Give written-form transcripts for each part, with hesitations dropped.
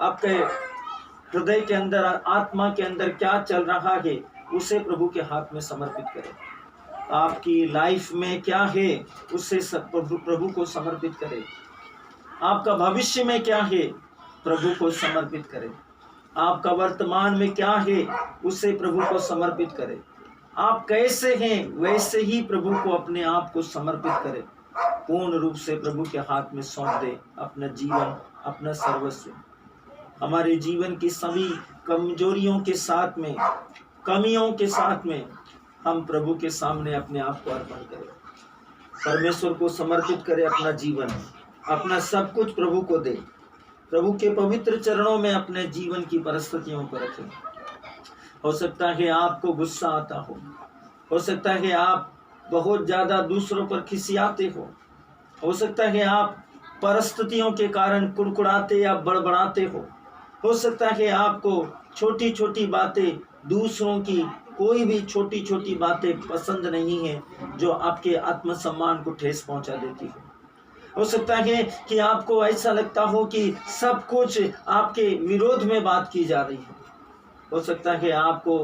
आपके हृदय के अंदर, आत्मा के अंदर क्या चल रहा है, उसे प्रभु के हाथ में समर्पित करें। आपकी लाइफ में क्या है, उसे प्रभु को समर्पित करें। आपका भविष्य में क्या है, प्रभु को समर्पित करें। आपका वर्तमान में क्या है, उसे प्रभु को समर्पित करें। आप कैसे हैं, वैसे ही प्रभु को अपने आप को समर्पित करें। पूर्ण रूप से प्रभु के हाथ में सौंप दे अपना जीवन, अपना सर्वस्व। हमारे जीवन की सभी कमजोरियों के साथ में, कमियों के साथ में हम प्रभु के सामने अपने आप को अर्पण करें। परमेश्वर को समर्पित करें अपना जीवन, अपना सब कुछ प्रभु को दे। प्रभु के पवित्र चरणों में अपने जीवन की परिस्थितियों को रखें। हो सकता है आपको गुस्सा आता हो सकता है आप बहुत ज्यादा दूसरों पर खिसियाते हो सकता है आप परिस्थितियों के कारण कुड़कुड़ाते या बड़बड़ाते हो सकता है आपको छोटी छोटी बातें, दूसरों की कोई भी छोटी छोटी बातें पसंद नहीं है जो आपके आत्मसम्मान को ठेस पहुंचा देती हो सकता है कि आपको ऐसा लगता हो कि सब कुछ आपके विरोध में बात की जा रही है। हो सकता है आपको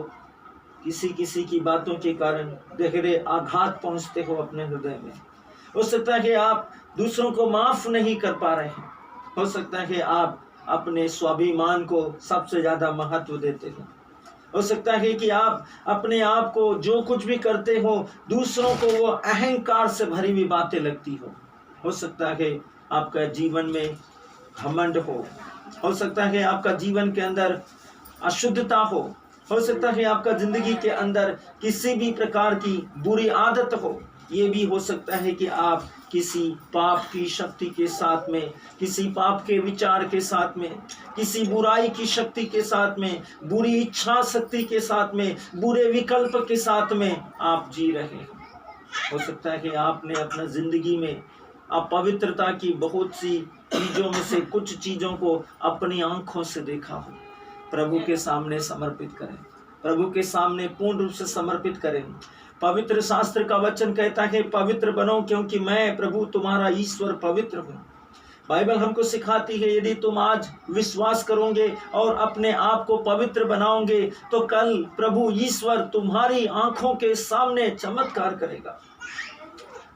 किसी की बातों के कारण गहरे आघात पहुंचते हो अपने हृदय में। हो सकता है आप दूसरों को माफ नहीं कर पा रहे हैं। हो सकता है आप अपने स्वाभिमान को सबसे ज्यादा महत्व देते हो सकता है कि आप अपने आप को जो कुछ भी करते हो, दूसरों को वो अहंकार से भरी हुई बातें लगती हो सकता है आपका जीवन में घमंड हो सकता है आपका जीवन के अंदर अशुद्धता हो सकता है आपका जिंदगी के अंदर किसी भी प्रकार की बुरी आदत हो। ये भी हो सकता है कि आप किसी पाप की शक्ति के साथ में, किसी पाप के विचार के साथ में, किसी बुराई की शक्ति के साथ में, बुरी इच्छा शक्ति के साथ में, बुरे विकल्प के साथ में आप जी रहे हैं। हो सकता है कि आपने अपना जिंदगी में अपवित्रता की बहुत सी चीजों में से कुछ चीजों को अपनी आंखों से देखा हो। प्रभु के सामने समर्पित करें, प्रभु के सामने पूर्ण रूप से समर्पित करें। पवित्र शास्त्र का वचन कहता है, पवित्र बनो क्योंकि मैं प्रभु तुम्हारा ईश्वर पवित्र हूँ। बाइबल हमको सिखाती है, यदि तुम आज विश्वास करोगे और अपने आप को पवित्र बनाओगे तो कल प्रभु ईश्वर तुम्हारी आंखों के सामने चमत्कार करेगा।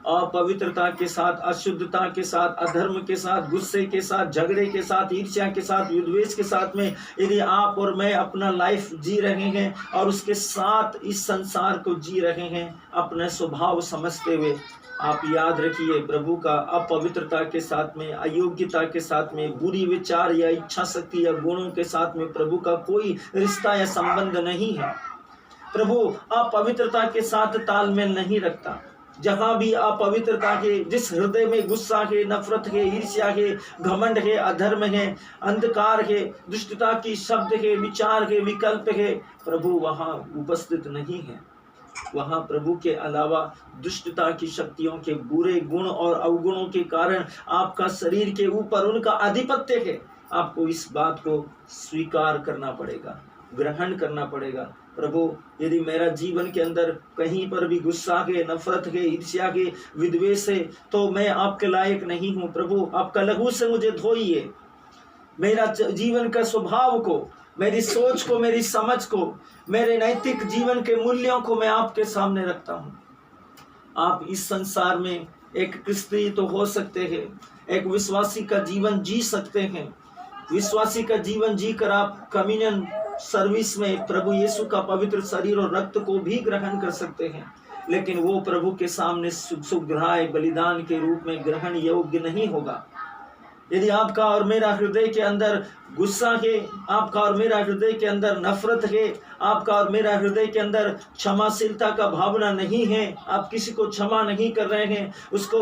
अपवित्रता के साथ, अशुद्धता के साथ, अधर्म के साथ, गुस्से के साथ, झगड़े के साथ, ईर्ष्या के साथ, विद्वेष के साथ में यदि आप और मैं अपना लाइफ जी रहे हैं और उसके साथ इस संसार को जी रहे हैं अपने स्वभाव समझते हुए, आप याद रखिए प्रभु का अपवित्रता के साथ में, अयोग्यता के साथ में, बुरी विचार या इच्छा शक्ति या गुणों के साथ में प्रभु का कोई रिश्ता या संबंध नहीं है। प्रभु अपवित्रता के साथ तालमेल नहीं रखता। जहां भी अपवित्रता है, जिस हृदय में गुस्सा है, नफरत है, ईर्ष्या है, घमंड है, अधर्म है, अंधकार है, दुष्टता की शब्द है, विचार है, विकल्प है, प्रभु वहां उपस्थित नहीं है। वहां प्रभु के अलावा दुष्टता की शक्तियों के बुरे गुण और अवगुणों के कारण आपका शरीर के ऊपर उनका आधिपत्य है। आपको इस बात को स्वीकार करना पड़ेगा, ग्रहण करना पड़ेगा। प्रभु यदि मेरा जीवन के अंदर कहीं पर भी गुस्सा है, नफरत है, ईर्ष्या है, विद्वेष है, तो मैं आपके लायक नहीं हूँ। प्रभु आपका लहू से मुझे धोइए। मेरा जीवन का स्वभाव को, मेरी सोच को, मेरी समझ को, मेरे नैतिक जीवन के मूल्यों को मैं आपके सामने रखता हूँ। आप इस संसार में एक क्रिस्ती तो हो सकते हैं, एक विश्वासी का जीवन जी सकते हैं। विश्वासी का जीवन जीकर आप कम्युनियन सर्विस में प्रभु यीशु का पवित्र शरीर और रक्त को भी ग्रहण कर सकते हैं, लेकिन वो प्रभु के सामने सुग्राह्य बलिदान के रूप में ग्रहण योग्य नहीं होगा। यदि आपका और मेरा हृदय के अंदर गुस्सा है, आपका और मेरा हृदय के अंदर नफरत है, आपका और मेरा हृदय के अंदर क्षमाशीलता का भावना नहीं है, आप किसी को क्षमा नहीं कर रहे हैं, उसको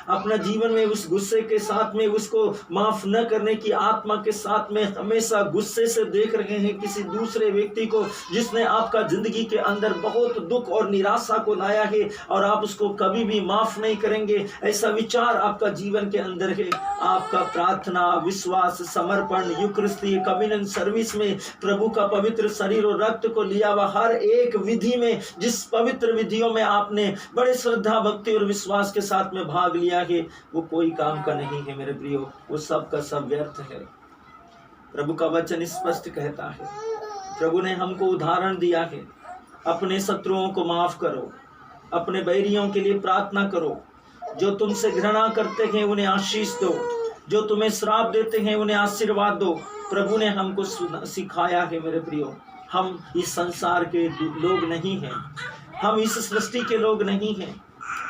अपना जीवन में उस गुस्से के साथ में उसको माफ न करने की आत्मा के साथ में हमेशा गुस्से से देख रहे हैं किसी दूसरे व्यक्ति को जिसने आपका जिंदगी के अंदर बहुत दुख और निराशा को लाया है, और आप उसको कभी भी माफ नहीं करेंगे, ऐसा विचार आपका जीवन के अंदर है। आपका प्रार्थना, विश्वास, समर्पण, यूकरिस्ती, कम्युनियन सर्विस में प्रभु का पवित्र शरीर और रक्त को लिया हुआ हर एक विधि में, जिस पवित्र विधियों में आपने बड़े श्रद्धा, भक्ति और विश्वास के साथ में भाग लिया है, वो कोई काम का नहीं है मेरे प्रियो, वो सब का सब व्यर्थ है। प्रभु का वचन स्पष्ट कहता है, प्रभु ने हमको उदाहरण दिया है, अपने शत्रुओं को माफ करो, अपने बैरियों के लिए प्रार्थना करो, जो तुमसे घृणा करते हैं उन्हें आशीष दो, जो तुम्हें श्राप देते हैं उन्हें आशीर्वाद दो। प्रभु ने हमको सिखाया है मेरे प्रियो। हम इस संसार के लोग नहीं हैं, हम इस सृष्टि के लोग नहीं हैं,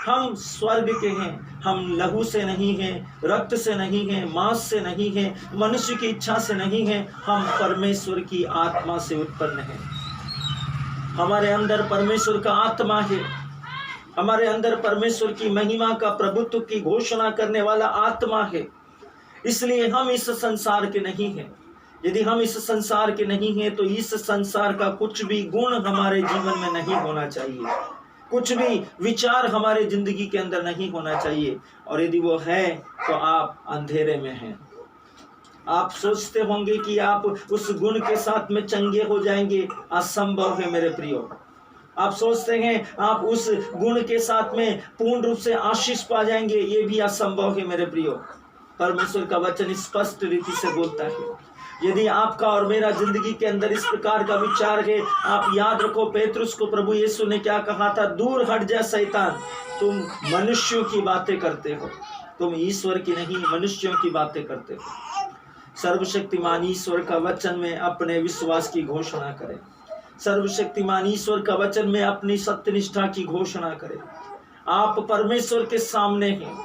हम स्वर्ग के हैं। हम लहू से नहीं हैं, रक्त से नहीं हैं, मांस से नहीं हैं, मनुष्य की इच्छा से नहीं हैं, हम परमेश्वर की आत्मा से उत्पन्न हैं। हमारे अंदर परमेश्वर का आत्मा है, हमारे अंदर परमेश्वर की महिमा का प्रभुत्व की घोषणा करने वाला आत्मा है। इसलिए हम इस संसार के नहीं हैं। यदि हम इस संसार के नहीं हैं तो इस संसार का कुछ भी गुण हमारे जीवन में नहीं होना चाहिए, कुछ भी विचार हमारे जिंदगी के अंदर नहीं होना चाहिए। और यदि वो है तो आप अंधेरे में हैं। आप सोचते होंगे कि आप उस गुण के साथ में चंगे हो जाएंगे, असंभव है मेरे प्रियो। आप सोचते हैं आप उस गुण के साथ में पूर्ण रूप से आशीष पा जाएंगे, ये भी असंभव है मेरे प्रियो। परमेश्वर का वचन स्पष्ट रीति से बोलता है, यदि आपका और मेरा जिंदगी के अंदर इस प्रकार का विचार है, आप याद रखो पेतरुस को प्रभु यीशु ने क्या कहा था, दूर हट जा शैतान, तुम मनुष्यों की बातें करते हो, तुम ईश्वर की नहीं मनुष्यों की बातें करते हो। सर्वशक्तिमान ईश्वर का वचन में अपने विश्वास की घोषणा करें, सर्वशक्तिमान ईश्वर का वचन में अपनी सत्यनिष्ठा की घोषणा करें। आप परमेश्वर के सामने हैं,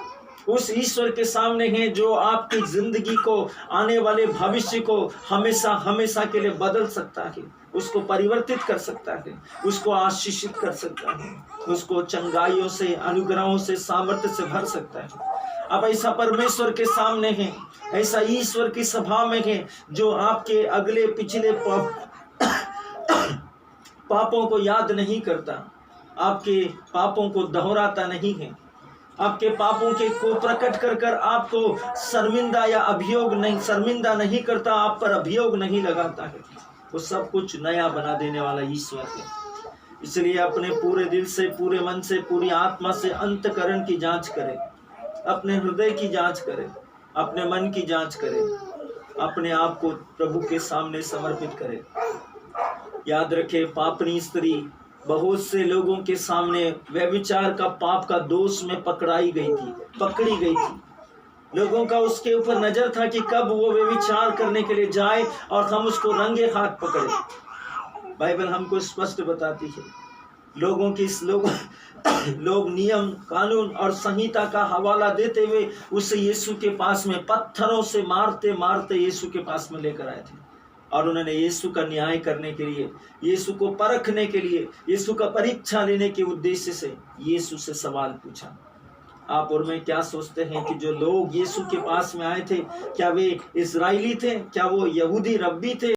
उस ईश्वर के सामने हैं जो आपकी जिंदगी को, आने वाले भविष्य को हमेशा हमेशा के लिए बदल सकता है, उसको परिवर्तित कर सकता है, उसको आशीषित कर सकता है, उसको चंगाइयों से, अनुग्रहों से, सामर्थ्य से भर सकता है। अब ऐसा परमेश्वर के सामने है, ऐसा ईश्वर की सभा में है जो आपके अगले पिछले पापों को याद नहीं करता, आपके पापों को दोहराता नहीं है, आपके पापों के को प्रकट कर कर आपको शर्मिंदा या अभियोग नहीं, शर्मिंदा नहीं करता, आप पर अभियोग नहीं लगाता है। वो सब कुछ नया बना देने वाला ईश्वर है। इसलिए अपने पूरे दिल से, पूरे मन से, पूरी आत्मा से अंतःकरण की जांच करें, अपने हृदय की जांच करें, अपने मन की जांच करें, अपने आप को प्रभु के सामने समर्पित करें। याद रखें, पापनी स्त्री बहुत से लोगों के सामने व्यभिचार का पाप का दोष में पकड़ी गई थी। लोगों का उसके ऊपर नजर था कि कब वो व्यभिचार करने के लिए जाए और हम उसको रंगे हाथ पकड़े। बाइबल हमको स्पष्ट बताती है, लोग नियम, कानून और संहिता का हवाला देते हुए उसे यीशु के पास में पत्थरों से मारते मारते यीशु के पास में लेकर आए थे। और उन्होंने यीशु का न्याय करने के लिए, यीशु को परखने के लिए, यीशु का परीक्षा लेने के उद्देश्य से यीशु से सवाल पूछा। आप और मैं क्या सोचते हैं कि जो लोग यीशु के पास में आए थे, क्या वे इस्राएली थे, क्या वो यहूदी रब्बी थे?